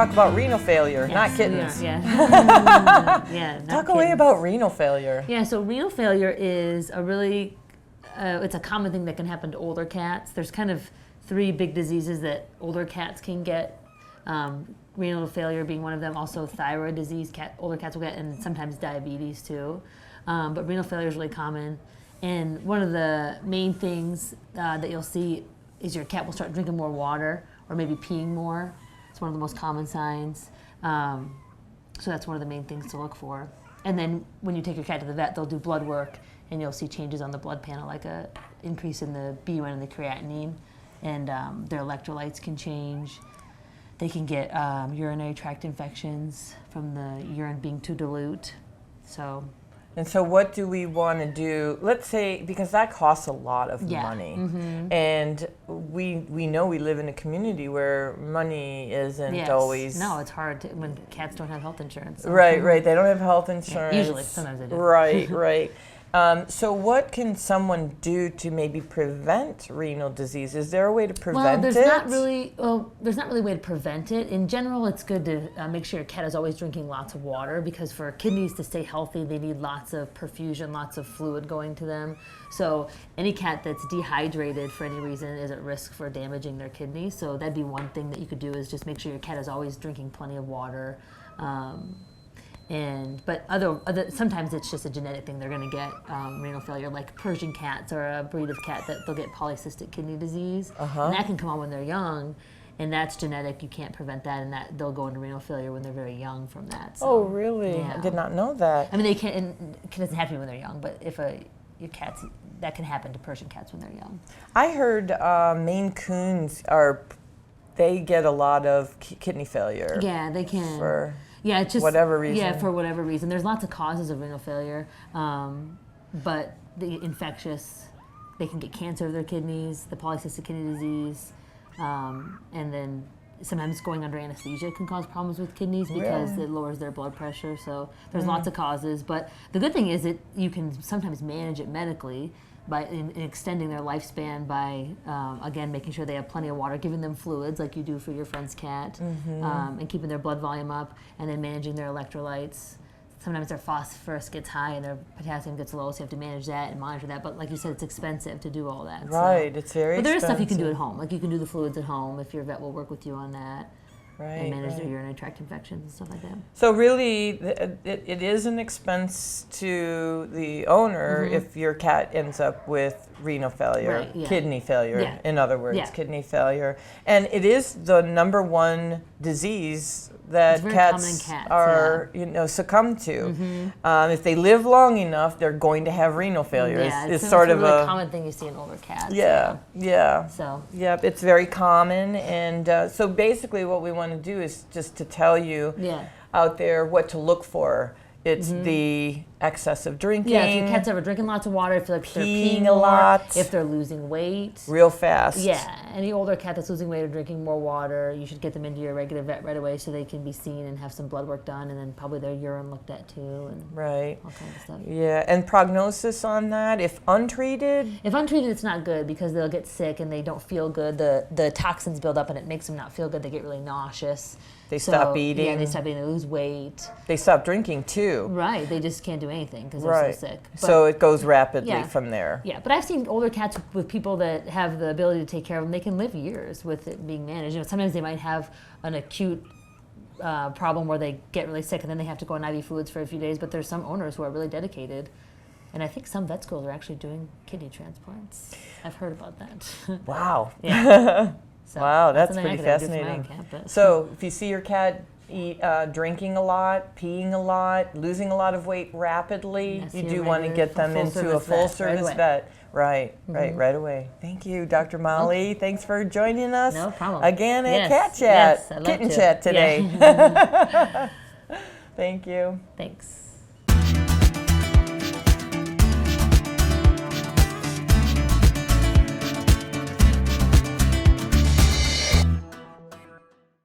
talk about renal failure, Yes, not kittens. we are, yeah. Yeah, not Talk away kittens. about renal failure. Yeah, so renal failure is a really, it's a common thing that can happen to older cats. There's kind of 3 big diseases that older cats can get. Renal failure being one of them, also thyroid disease, older cats will get, and sometimes diabetes too. But renal failure is really common. And one of the main things that you'll see is your cat will start drinking more water or maybe peeing more. It's one of the most common signs. So that's one of the main things to look for. And then when you take your cat to the vet, they'll do blood work, and you'll see changes on the blood panel, like a increase in the BUN and the creatinine, and their electrolytes can change. They can get urinary tract infections from the urine being too dilute. And so what do we want to do? Let's say, because that costs a lot of money. And we know we live in a community where money isn't always... No, it's hard when cats don't have health insurance. So. Right. They don't have health insurance. Yeah, usually, sometimes they do. Right. So what can someone do to maybe prevent renal disease? Is there a way to prevent it? There's not really a way to prevent it. In general, it's good to make sure your cat is always drinking lots of water, because for kidneys to stay healthy, they need lots of perfusion, lots of fluid going to them. So any cat that's dehydrated for any reason is at risk for damaging their kidneys. So that'd be one thing that you could do, is just make sure your cat is always drinking plenty of water. But sometimes it's just a genetic thing. They're going to get renal failure, like Persian cats are a breed of cat that they'll get polycystic kidney disease. And that can come on when they're young, and that's genetic. You can't prevent that, and that they'll go into renal failure when they're very young from that. So, oh, really? Yeah. I did not know that. I mean, they can't, and it doesn't have to be when they're young, but if your cat's, that can happen to Persian cats when they're young. I heard Maine Coons they get a lot of kidney failure. Yeah, they can. It's just whatever reason. Yeah, for whatever reason. There's lots of causes of renal failure, but the infectious, they can get cancer of their kidneys, the polycystic kidney disease, and then sometimes going under anesthesia can cause problems with kidneys because it lowers their blood pressure. So there's lots of causes, but the good thing is that you can sometimes manage it medically by extending their lifespan by, again, making sure they have plenty of water, giving them fluids like you do for your friend's cat, and keeping their blood volume up, and then managing their electrolytes. Sometimes their phosphorus gets high and their potassium gets low, so you have to manage that and monitor that. But like you said, it's expensive to do all that. Right, it's very expensive. But there is stuff you can do at home. Like you can do the fluids at home if your vet will work with you on that. And manage their urinary tract infections and stuff like that. So really, it is an expense to the owner if your cat ends up with renal failure, kidney failure, in other words, kidney failure. And it is the #1 disease that cats are, succumb to. If they live long enough, they're going to have renal failure. Yeah, it's sort of a common thing you see in older cats. So it's very common, and so basically what we want to do is just to tell you out there what to look for. It's the excessive drinking. Yeah, if your cat's ever drinking lots of water, if they're peeing a lot, if they're losing weight. Real fast. Yeah, any older cat that's losing weight or drinking more water, you should get them into your regular vet right away so they can be seen and have some blood work done, and then probably their urine looked at too, and all kinds of stuff. Yeah, and prognosis on that, if untreated? If untreated, it's not good because they'll get sick and they don't feel good. The toxins build up and it makes them not feel good. They get really nauseous. They stop eating. Yeah, they stop eating. They lose weight. They stop drinking too. Right. They just can't do anything because they're so sick. But, so it goes rapidly from there. Yeah, but I've seen older cats with people that have the ability to take care of them. They can live years with it being managed. Sometimes they might have an acute problem where they get really sick and then they have to go on IV fluids for a few days. But there's some owners who are really dedicated. And I think some vet schools are actually doing kidney transplants. I've heard about that. Wow. Yeah. So wow, that's pretty fascinating. So if you see your cat drinking a lot, peeing a lot, losing a lot of weight rapidly, you do want to get them into a full-service vet. Right away. Thank you, Dr. Molly. Thanks for joining us. No problem. Again at Cat Chat, Kitten Chat today. Yeah. Thank you. Thanks.